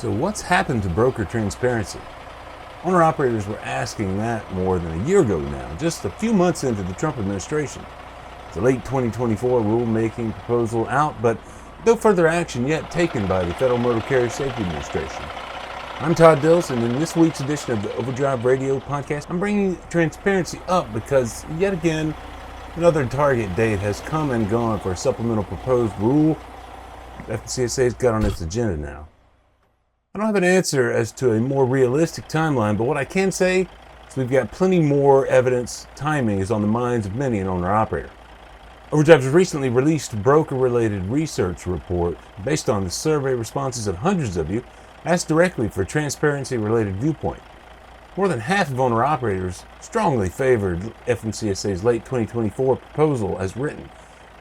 So what's happened to broker transparency? Owner-operators were asking that more than a year ago now, just a few months into the Trump administration. The late 2024 rulemaking proposal out, but no further action yet taken by the Federal Motor Carrier Safety Administration. I'm Todd Dills, and in this week's edition of the Overdrive Radio podcast, I'm bringing transparency up because, yet again, another target date has come and gone for a supplemental proposed rule FMCSA's got on its agenda now. I don't have an answer as to a more realistic timeline, but what I can say is we've got plenty more evidence timing is on the minds of many an owner-operator. Overdrive's recently released broker-related research report based on the survey responses of hundreds of you asked directly for transparency-related viewpoint. More than half of owner-operators strongly favored FMCSA's late 2024 proposal as written,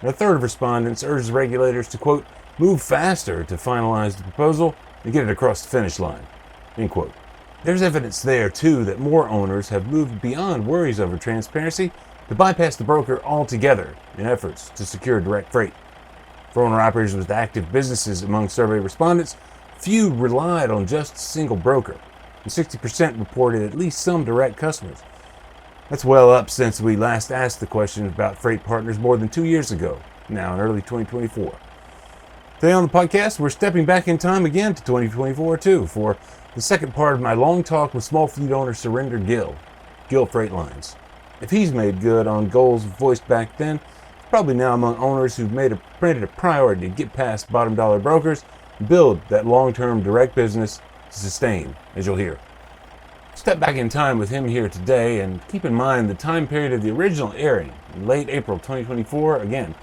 and a third of respondents urged regulators to, quote, move faster to finalize the proposal and get it across the finish line, end quote. There's evidence there, too, that more owners have moved beyond worries over transparency to bypass the broker altogether in efforts to secure direct freight. For owner-operators with active businesses among survey respondents, few relied on just a single broker, and 60% reported at least some direct customers. That's well up since we last asked the question about freight partners more than 2 years ago, now in early 2024. Today on the podcast, we're stepping back in time again to 2024 too, for the second part of my long talk with small fleet owner Gill Freight Lines. If he's made good on goals voiced back then, it's probably now among owners who've made it a priority to get past bottom dollar brokers and build that long-term direct business to sustain, as you'll hear. Step back in time with him here today and keep in mind the time period of the original airing in late April 2024, again,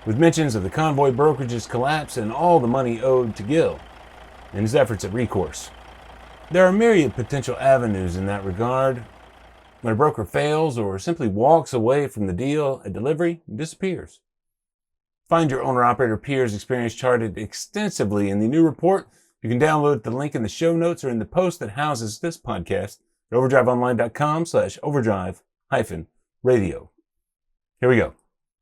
with mentions of the convoy brokerage's collapse and all the money owed to Gill and his efforts at recourse. There are myriad potential avenues in that regard. When a broker fails or simply walks away from the deal at delivery, it disappears. Find your owner-operator peers' experience charted extensively in the new report. You can download the link in the show notes or in the post that houses this podcast at overdriveonline.com/overdrive-radio. Here we go.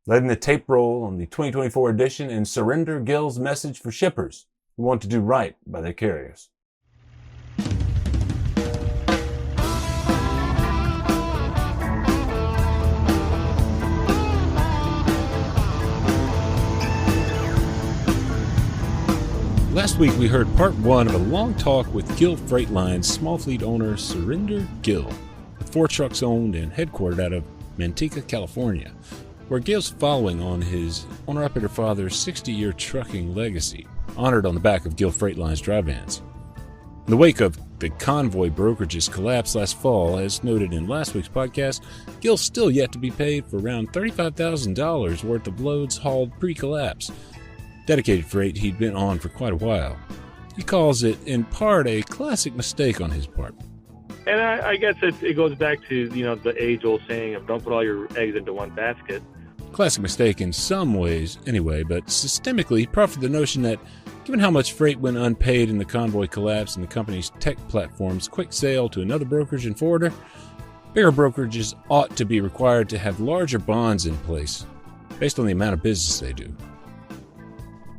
Letting the tape roll on the 2024 edition and surrender Gill's message for shippers who want to do right by their carriers. Last week we heard part one of a long talk with Gill Freight Lines small fleet owner Gill, with 4 trucks owned and headquartered out of Manteca, California, where Gill's following on his owner-operator father's 60-year trucking legacy, honored on the back of Gill Freight Line's dry vans. In the wake of the convoy brokerage's collapse last fall, as noted in last week's podcast, Gill's still yet to be paid for around $35,000 worth of loads hauled pre-collapse, dedicated freight he'd been on for quite a while. He calls it, in part, a classic mistake on his part. And I guess it goes back to, the age-old saying of don't put all your eggs into one basket. Classic mistake in some ways, anyway, but systemically, he proffered the notion that given how much freight went unpaid in the convoy collapse and the company's tech platform's quick sale to another brokerage and forwarder, bigger brokerages ought to be required to have larger bonds in place based on the amount of business they do.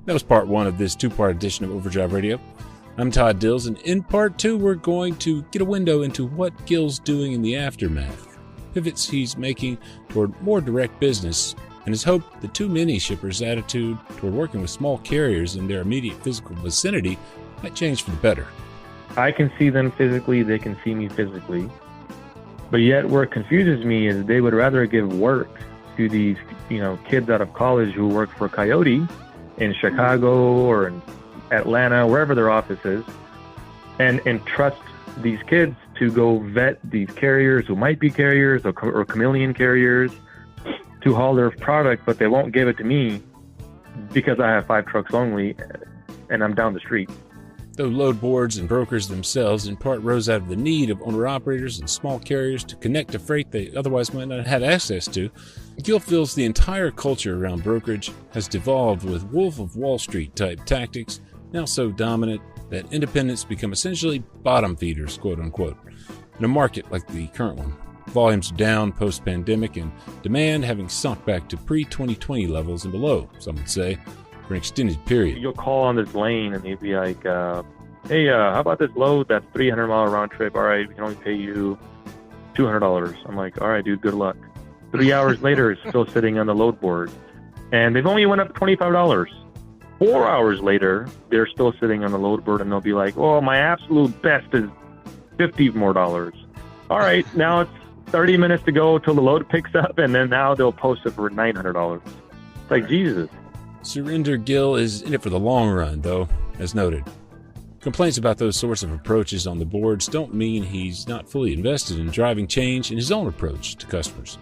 That was part one of this 2-part edition of Overdrive Radio. I'm Todd Dills, and in part 2, we're going to get a window into what Gill's doing in the aftermath, pivots he's making toward more direct business, and his hope that too many shippers' attitude toward working with small carriers in their immediate physical vicinity might change for the better. I can see them physically, they can see me physically. But yet what confuses me is they would rather give work to these, kids out of college who work for Coyote in Chicago or in Atlanta, wherever their office is, and trust these kids to go vet these carriers who might be carriers or chameleon carriers to haul their product, but they won't give it to me because I have 5 trucks only and I'm down the street. Though load boards and brokers themselves in part rose out of the need of owner-operators and small carriers to connect to freight they otherwise might not have access to, Gill feels the entire culture around brokerage has devolved with Wolf of Wall Street type tactics, now so dominant that independents become essentially bottom feeders, quote unquote, in a market like the current one. Volumes are down post-pandemic and demand having sunk back to pre-2020 levels and below, some would say, for an extended period. You'll call on this lane and they'd be like, hey, how about this load that's 300-mile round trip? All right, we can only pay you $200. I'm like, all right, dude, good luck. 3 hours later, it's still sitting on the load board. And they've only went up $25. 4 hours later, they're still sitting on the load board, and they'll be like, oh, my absolute best is $50 more. All right, now it's 30 minutes to go till the load picks up, and then now they'll post it for $900. It's like, Jesus. Surinder Gill is in it for the long run, though, as noted. Complaints about those sorts of approaches on the boards don't mean he's not fully invested in driving change in his own approach to customers.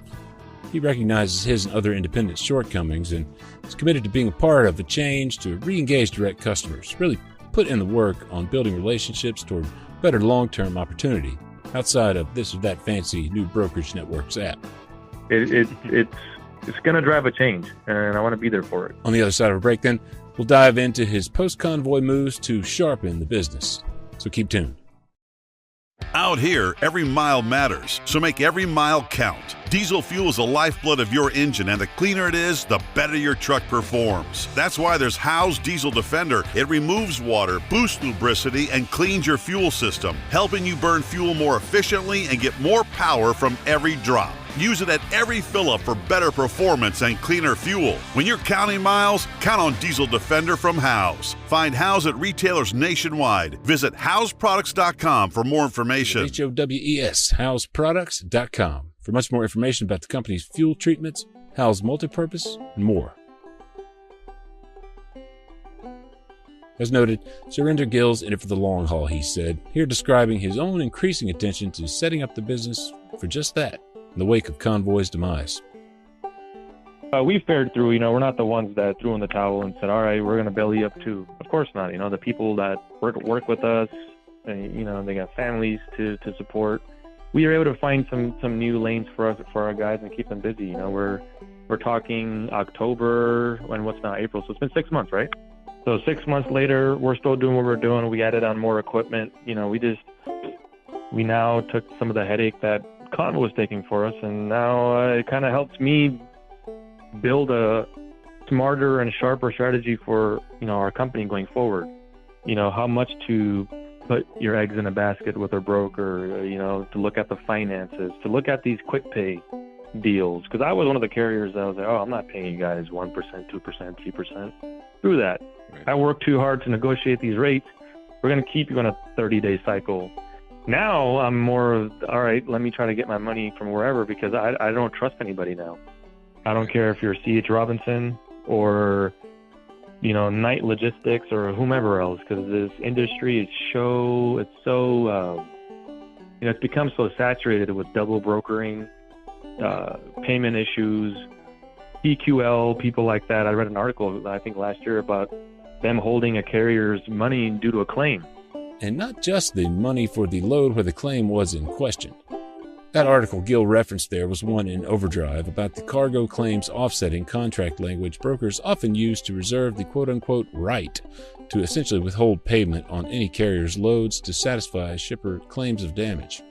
He recognizes his and other independent shortcomings and is committed to being a part of the change to re-engage direct customers, really put in the work on building relationships toward better long-term opportunity outside of this or that fancy new brokerage network's app. It's going to drive a change, and I want to be there for it. On the other side of a break, then, we'll dive into his post-convoy moves to sharpen the business. So keep tuned. Out here, every mile matters, so make every mile count. Diesel fuel is the lifeblood of your engine, and the cleaner it is, the better your truck performs. That's why there's Howe's Diesel Defender. It removes water, boosts lubricity, and cleans your fuel system, helping you burn fuel more efficiently and get more power from every drop. Use it at every fill-up for better performance and cleaner fuel. When you're counting miles, count on Diesel Defender from Howe's. Find Howe's at retailers nationwide. Visit HowesProducts.com for more information. HOWES, HowesProducts.com. For much more information about the company's fuel treatments, Howe's multipurpose, and more. As noted, Surinder Gill's in it for the long haul, he said, here describing his own increasing attention to setting up the business for just that, in the wake of Convoy's demise. We fared through, we're not the ones that threw in the towel and said, all right, we're going to belly up too. Of course not. The people that work with us, they got families to support. We were able to find some new lanes for our guys and keep them busy. We're talking October, and what's now April, so it's been 6 months, right? So 6 months later, we're still doing what we're doing. We added on more equipment. We now took some of the headache that Convo was taking for us, and now it kind of helps me build a smarter and sharper strategy for our company going forward. How much to put your eggs in a basket with a broker, to look at the finances, to look at these quick pay deals. Because I was one of the carriers that was like, I'm not paying you guys 1%, 2%, 3%. Screw that. Right. I worked too hard to negotiate these rates. We're going to keep you on a 30-day cycle. Now I'm more of, all right, let me try to get my money from wherever, because I don't trust anybody now. I don't care if you're C.H. Robinson or, Knight Logistics or whomever else, because this industry is it's become so saturated with double brokering, payment issues, EQL, people like that. I read an article, I think last year, about them holding a carrier's money due to a claim. And not just the money for the load where the claim was in question. That article Gill referenced there was one in Overdrive about the cargo claims offsetting contract language brokers often use to reserve the quote-unquote right to essentially withhold payment on any carrier's loads to satisfy shipper claims of damage.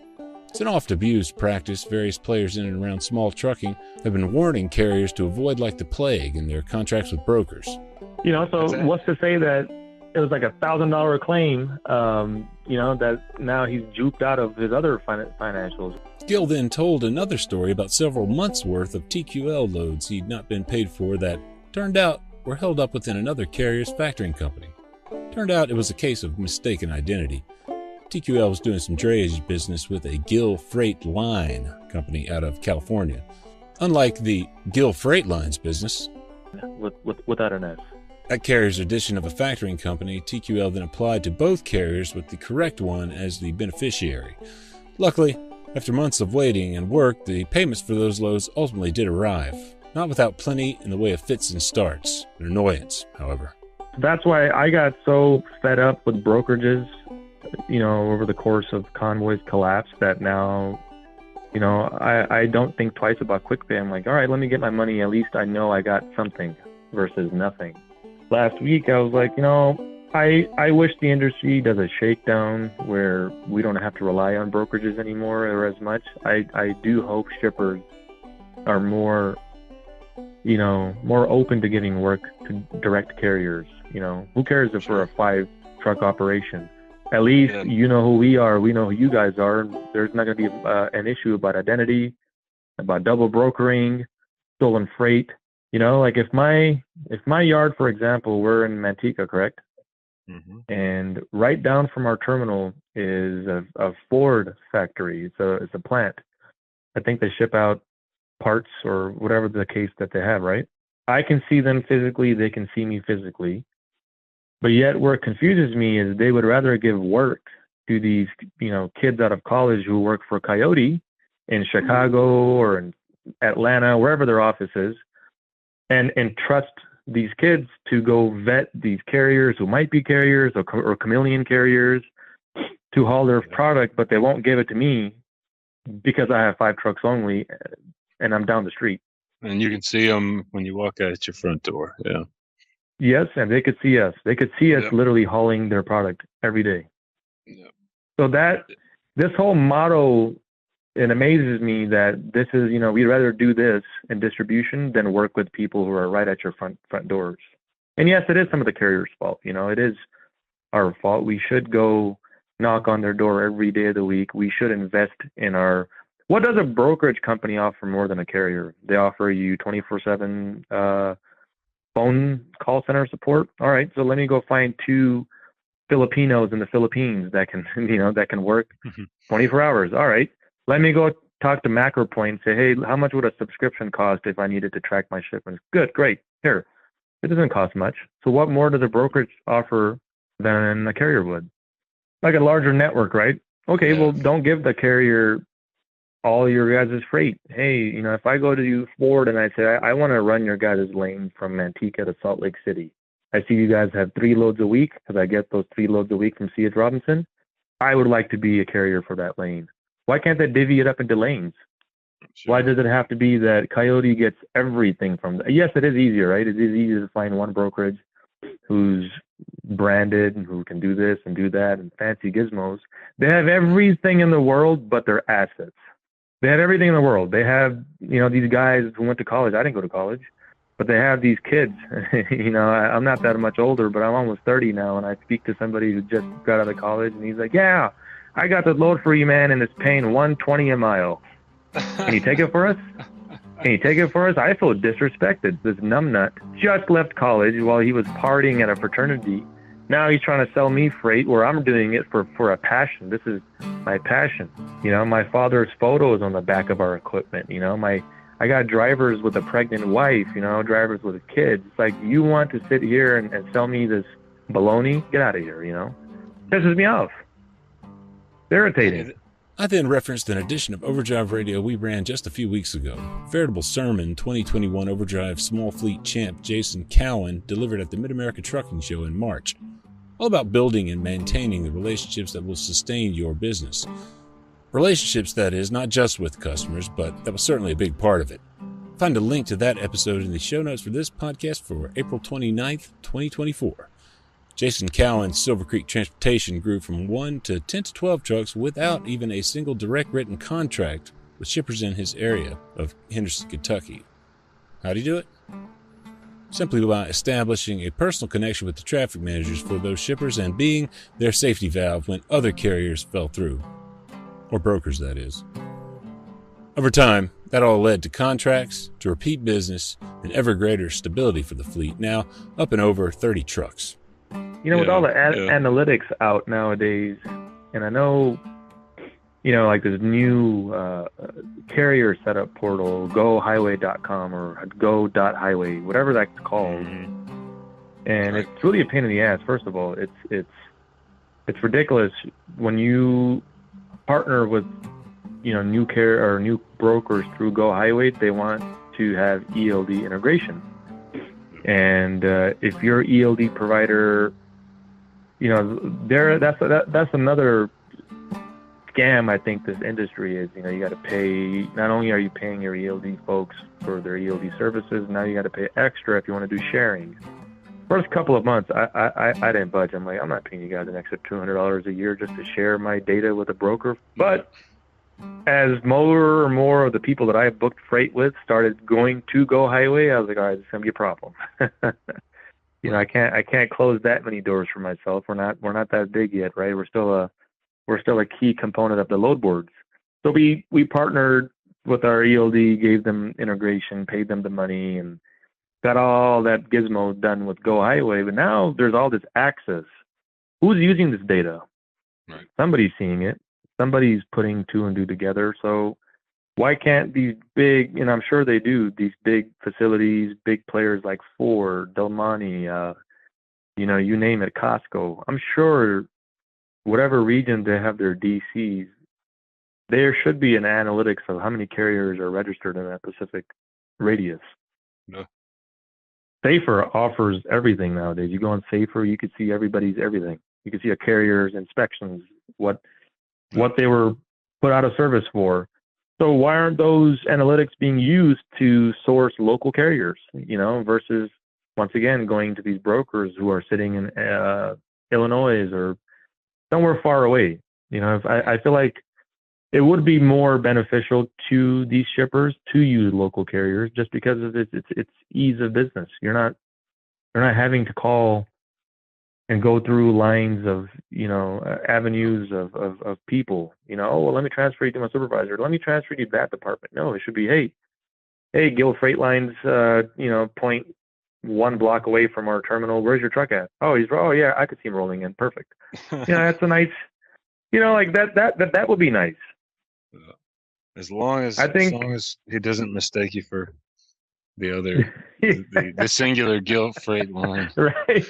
It's an oft-abused practice various players in and around small trucking have been warning carriers to avoid like the plague in their contracts with brokers. So what's to say that it was like $1,000 claim, that now he's juked out of his other financials. Gill then told another story about several months' worth of TQL loads he'd not been paid for that turned out were held up within another carrier's factoring company. Turned out it was a case of mistaken identity. TQL was doing some drayage business with a Gill Freight Line company out of California. Unlike the Gill Freight Lines business, without an S. That carrier's edition of a factoring company, TQL then applied to both carriers with the correct one as the beneficiary. Luckily, after months of waiting and work, the payments for those loads ultimately did arrive. Not without plenty in the way of fits and starts. An annoyance, however. That's why I got so fed up with brokerages, over the course of Convoy's collapse, that now, I don't think twice about QuickPay. I'm like, all right, let me get my money. At least I know I got something versus nothing. Last week, I was like, I wish the industry does a shakedown where we don't have to rely on brokerages anymore or as much. I do hope shippers are more open to giving work to direct carriers. Who cares if we're a 5-truck operation? At least you know who we are. We know who you guys are. There's not going to be an issue about identity, about double brokering, stolen freight. You know, like if my yard, for example, we're in Manteca, correct? Mm-hmm. And right down from our terminal is a Ford factory. It's a plant. I think they ship out parts or whatever the case that they have, right? I can see them physically. They can see me physically. But yet where it confuses me is they would rather give work to these, you know, kids out of college who work for Coyote in Chicago or in Atlanta, wherever their office is, and trust these kids to go vet these carriers who might be carriers or chameleon carriers to haul their product, but they won't give it to me because I have 5 trucks only and I'm down the street. And you can see them when you walk out at your front door. Yeah. Yes, and they could see us. They could see us Yep. literally hauling their product every day. Yep. So this whole motto, it amazes me that this is, you know, we'd rather do this in distribution than work with people who are right at your front doors. And yes, it is some of the carriers' fault. You know, it is our fault. We should go knock on their door every day of the week. We should invest in what does a brokerage company offer more than a carrier? They offer you 24/7 phone call center support. All right, so let me go find 2 Filipinos in the Philippines that can, you know, that can work 24 hours. All right, let me go talk to MacroPoint and say, hey, how much would a subscription cost if I needed to track my shipments? Good, great. Here, it doesn't cost much. So what more does a brokerage offer than a carrier would? Like a larger network, right? Okay, well, don't give the carrier all your guys' freight. Hey, you know, if I go to Ford and I say, I want to run your guys' lane from Manteca to Salt Lake City. I see you guys have 3 loads a week because I get those 3 loads a week from C.H. Robinson. I would like to be a carrier for that lane. Why can't they divvy it up into lanes? Sure. Why does it have to be that Coyote gets everything from that? Yes, it is easier, right? It is easier to find one brokerage who's branded and who can do this and do that and fancy gizmos. They have everything in the world but their assets. They have everything in the world. They have, you know, these guys who went to college. I didn't go to college, but they have these kids. You know, I'm not that much older, but I'm almost 30 now, and I speak to somebody who just got out of college, and he's like, yeah, I got the load for you, man, and it's paying $120 a mile. Can you take it for us? Can you take it for us? I feel disrespected. This numbnut just left college while he was partying at a fraternity. Now he's trying to sell me freight where I'm doing it for a passion. This is my passion. You know, my father's photo is on the back of our equipment. You know, I got drivers with a pregnant wife, you know, drivers with kids. It's like, you want to sit here and sell me this baloney? Get out of here, you know? Pisses me off. It's irritating. I then referenced an edition of Overdrive Radio we ran just a few weeks ago. Veritable sermon 2021 Overdrive Small Fleet champ Jason Cowan delivered at the Mid-America Trucking Show in March. All about building and maintaining the relationships that will sustain your business. Relationships, that is, not just with customers, but that was certainly a big part of it. Find a link to that episode in the show notes for this podcast for April 29th, 2024. Jason Cowan's Silver Creek Transportation grew from 1 to 10 to 12 trucks without even a single direct written contract with shippers in his area of Henderson, Kentucky. How'd he do it? Simply by establishing a personal connection with the traffic managers for those shippers and being their safety valve when other carriers fell through. Or brokers, that is. Over time, that all led to contracts, to repeat business, and ever greater stability for the fleet, now up and over 30 trucks. You know, with all the analytics out nowadays, and I know, you know, like this new carrier setup portal, gohighway.com or go.highway, whatever that's called. And it's really a pain in the ass. First of all, it's ridiculous when you partner with, you know, new carrier or new brokers through Go Highway. They want to have ELD integration, and if your ELD provider, you know, that's another scam. I think this industry is, you know, you got to pay. Not only are you paying your ELD folks for their ELD services, now you got to pay extra if you want to do sharing. First couple of months, I didn't budge. I'm like, I'm not paying you guys an extra $200 a year just to share my data with a broker. But as more and more of the people that I booked freight with started going to Go Highway, I was like, all right, it's going to be a problem. I can't close that many doors for myself. We're not that big yet, right? We're still a key component of the load boards. So we partnered with our ELD, gave them integration, paid them the money, and got all that gizmo done with Go Highway. But now there's all this access. Who's using this data? Right. Somebody's seeing it. Somebody's putting two and two together. So why can't these big, and I'm sure they do, these big facilities, big players like Ford, Del Monte, you name it, Costco. I'm sure whatever region they have their DCs, there should be an analytics of how many carriers are registered in that specific radius. No. Safer offers everything nowadays. You go on Safer, you could see everybody's everything. You can see a carrier's inspections, what they were put out of service for. So why aren't those analytics being used to source local carriers, versus, once again, going to these brokers who are sitting in Illinois or somewhere far away? I feel like it would be more beneficial to these shippers to use local carriers just because of its ease of business. You're not having to call and go through lines of, avenues of people, let me transfer you to my supervisor. Let me transfer you to that department. No, it should be, hey, Gill Freight Lines, 0.1 block away from our terminal. Where's your truck at? Oh, yeah, I could see him rolling in. Perfect. That's a nice, like that would be nice. As long as he doesn't mistake you for the other, the singular Gill Freight Line. Right.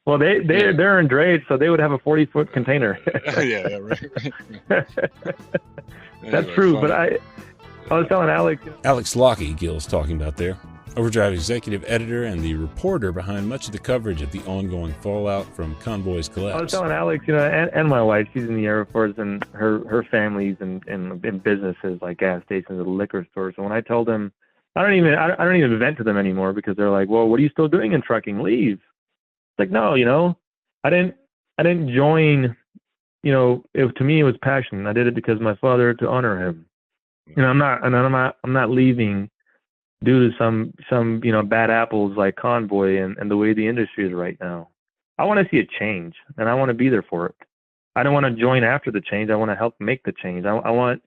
Well, they're in drayage, so they would have a 40-foot container. Yeah, right. That's true, funny. But I was telling Alex. Alex Lockie, Gill's talking about there. Overdrive executive editor and the reporter behind much of the coverage of the ongoing fallout from Convoy's collapse. I was telling Alex, and my wife, she's in the Air Force, and her family's in businesses like gas stations and liquor stores. So when I told them, I don't even vent to them anymore because they're like, well, what are you still doing in trucking? Leave. It's like, no, I didn't join, to me it was passion. I did it because my father, to honor him. I'm not leaving due to some bad apples like Convoy and the way the industry is right now. I want to see a change, and I want to be there for it. I don't want to join after the change. I want to help make the change. I want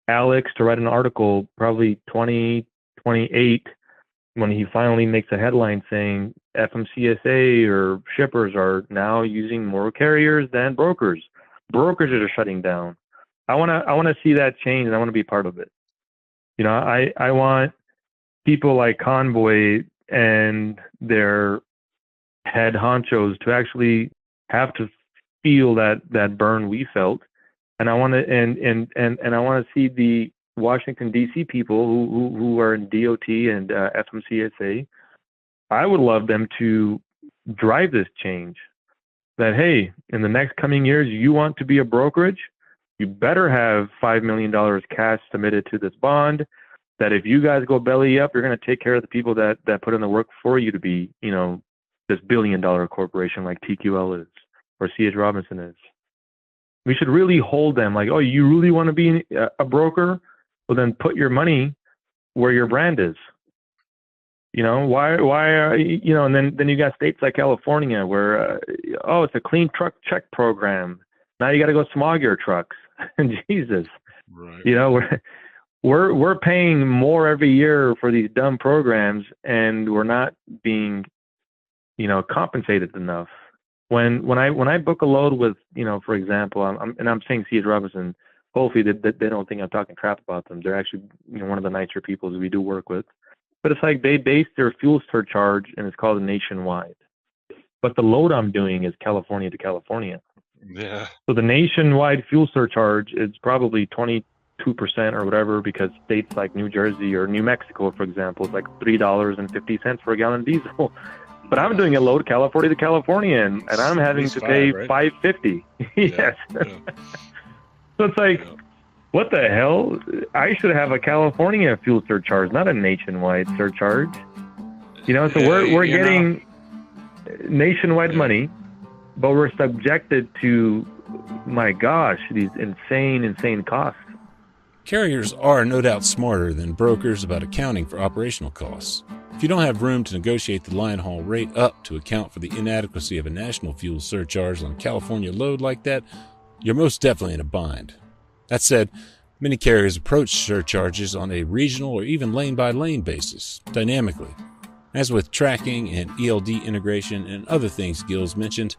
Alex to write an article probably 2028 when he finally makes a headline saying FMCSA or shippers are now using more carriers than brokers. Brokers are shutting down. I want to see that change, and I want to be part of it. I want people like Convoy and their head honchos to actually have to feel that burn we felt, and I want to and I want to see the Washington D.C. people who are in DOT and FMCSA. I would love them to drive this change. That hey, in the next coming years, you want to be a brokerage, you better have $5 million cash submitted to this bond. That if you guys go belly up, you're going to take care of the people that put in the work for you to be, this billion-dollar corporation like TQL is or C.H. Robinson is. We should really hold them like, oh, you really want to be a broker? Well, then put your money where your brand is. Why are, and then you got states like California where, it's a clean truck check program. Now you got to go smog your trucks. Jesus. Right. We're paying more every year for these dumb programs, and we're not being, compensated enough. When I book a load with, for example, I'm saying C.H. Robinson, hopefully they don't think I'm talking crap about them. They're actually one of the nicer people that we do work with. But it's like they base their fuel surcharge, and it's called a nationwide. But the load I'm doing is California to California. Yeah. So the nationwide fuel surcharge is probably 22% or whatever, because states like New Jersey or New Mexico, for example, is like $3.50 for a gallon of diesel. But I'm doing a load California to California, and I'm having to pay $5.50. Yes. Yeah. So it's like, what the hell? I should have a California fuel surcharge, not a nationwide surcharge. So we're getting nationwide money, but we're subjected to, my gosh, these insane costs. Carriers are no doubt smarter than brokers about accounting for operational costs. If you don't have room to negotiate the line haul rate up to account for the inadequacy of a national fuel surcharge on a California load like that, you're most definitely in a bind. That said, many carriers approach surcharges on a regional or even lane-by-lane basis, dynamically. As with tracking and ELD integration and other things Gill's mentioned,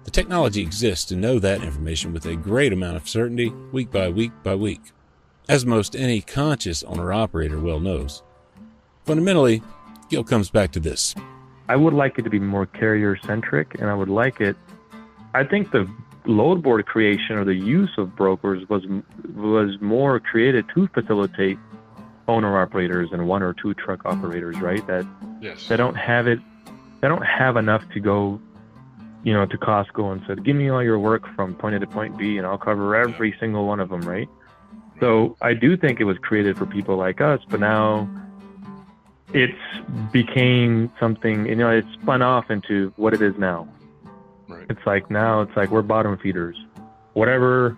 the technology exists to know that information with a great amount of certainty, week by week by week, as most any conscious owner-operator well knows. Fundamentally, Gill comes back to this. I would like it to be more carrier-centric, and I think the load board creation or the use of brokers was more created to facilitate owner-operators and one or two truck operators, right? That Yes. they don't have enough to go, to Costco and said, give me all your work from point A to point B, and I'll cover every single one of them, right? So I do think it was created for people like us, but now it's became something, it's spun off into what it is now. Right. It's like we're bottom feeders. Whatever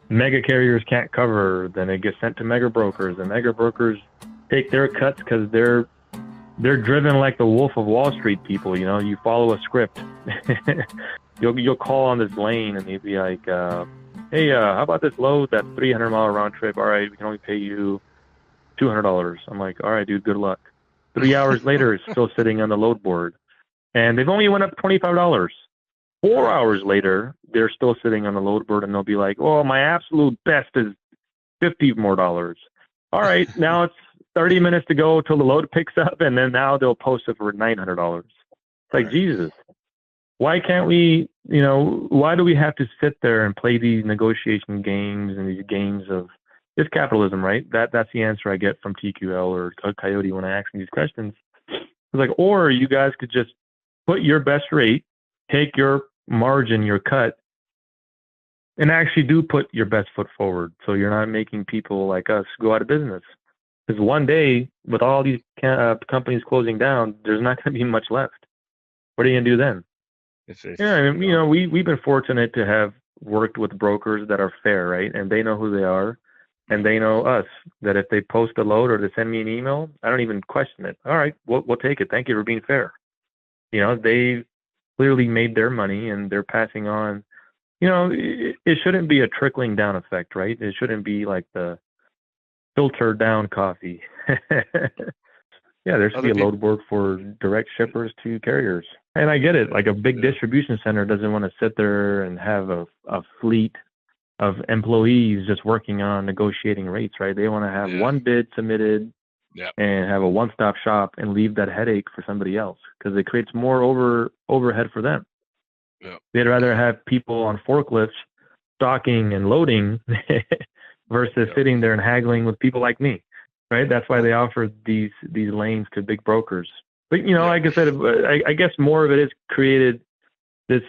mega carriers can't cover, then it gets sent to mega brokers, and mega brokers take their cuts because they're driven like the Wolf of Wall Street people. You follow a script. You'll call on this lane and you'd be like, hey, how about this load? That's 300-mile round trip. All right, we can only pay you $200. I'm like, all right, dude, good luck. 3 hours later, it's still sitting on the load board, and they've only went up $25. 4 hours later, they're still sitting on the load board, and they'll be like, "Oh, my absolute best is $50 more. All right, now it's 30 minutes to go till the load picks up, and then now they'll post it for $900. It's like, Jesus, why can't we? Why do we have to sit there and play these negotiation games and these games of it's capitalism, right? That's the answer I get from TQL or Coyote when I ask them these questions. It's like, or you guys could just put your best rate, take your margin, your cut, and actually do put your best foot forward, so you're not making people like us go out of business. Because one day, with all these companies closing down, there's not going to be much left. What are you going to do then? We've been fortunate to have worked with brokers that are fair, right? And they know who they are. And they know us, that if they post a load or they send me an email, I don't even question it. All right, we'll take it. Thank you for being fair. They've clearly made their money, and they're passing on. It shouldn't be a trickling down effect, right? It shouldn't be like the filtered down coffee. Yeah, there should be a load board for direct shippers to carriers. And I get it. Like a big distribution center doesn't want to sit there and have a fleet of employees just working on negotiating rates, right? They want to have one bid submitted and have a one-stop shop and leave that headache for somebody else, because it creates more overhead for them. Yep. They'd rather have people on forklifts stocking and loading versus sitting there and haggling with people like me, right? That's why they offer these lanes to big brokers. But, like I said, I guess more of it is created. This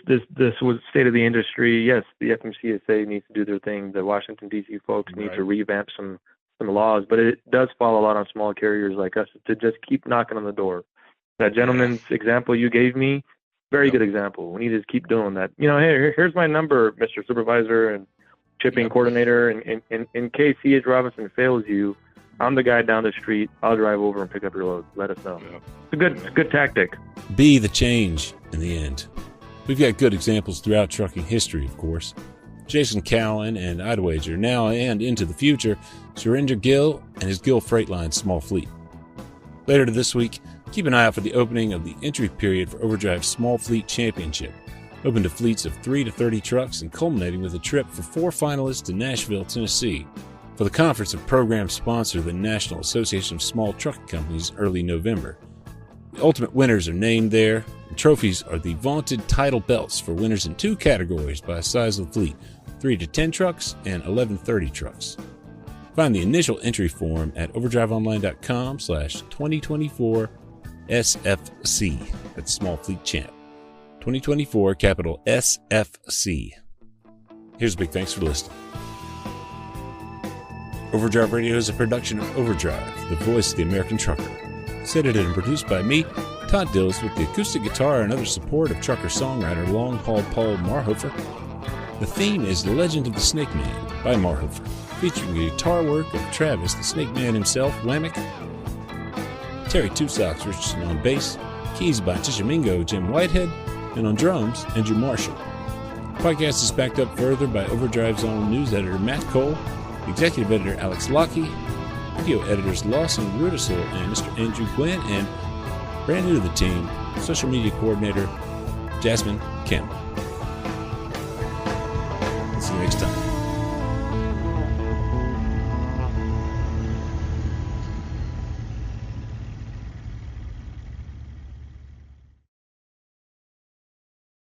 was state of the industry. Yes, the FMCSA needs to do their thing. The Washington, D.C. folks need to revamp some laws, but it does fall a lot on small carriers like us to just keep knocking on the door. That gentleman's example you gave me, very good example. We need to keep doing that. Hey, here's my number, Mr. Supervisor and shipping coordinator. And in case C.H. Robinson fails you, I'm the guy down the street. I'll drive over and pick up your load. Let us know. It's a good tactic. Be the change in the end. We've got good examples throughout trucking history, of course. Jason Cowan and I'd wager now and into the future, Surinder Gill and his Gill Freight Line small fleet. Later this week, keep an eye out for the opening of the entry period for Overdrive's Small Fleet Championship, open to fleets of 3 to 30 trucks and culminating with a trip for 4 finalists to Nashville, Tennessee, for the conference of program sponsor the National Association of Small Trucking Companies early November. The ultimate winners are named there. The trophies are the vaunted title belts for winners in 2 categories by size of the fleet, 3 to 10 trucks and 11 to 30 trucks. Find the initial entry form at overdriveonline.com/2024 SFC. That's Small Fleet Champ. 2024, capital SFC. Here's a big thanks for listening. Overdrive Radio is a production of Overdrive, the voice of the American trucker. Edited and produced by me, Todd Dills, with the acoustic guitar and other support of trucker songwriter Long Haul Paul Marhofer. The theme is Legend of the Snake Man by Marhofer, featuring the guitar work of Travis, the Snake Man himself, Whammick. Terry Two Socks Richardson on bass, keys by Tishomingo Jim Whitehead, and on drums, Andrew Marshall. The podcast is backed up further by Overdrive's own news editor Matt Cole, executive editor Alex Lockie, video editors Lawson Rudisell and Mr. Andrew Gwynn, and brand new to the team, social media coordinator Jasmine Campbell. See you next time.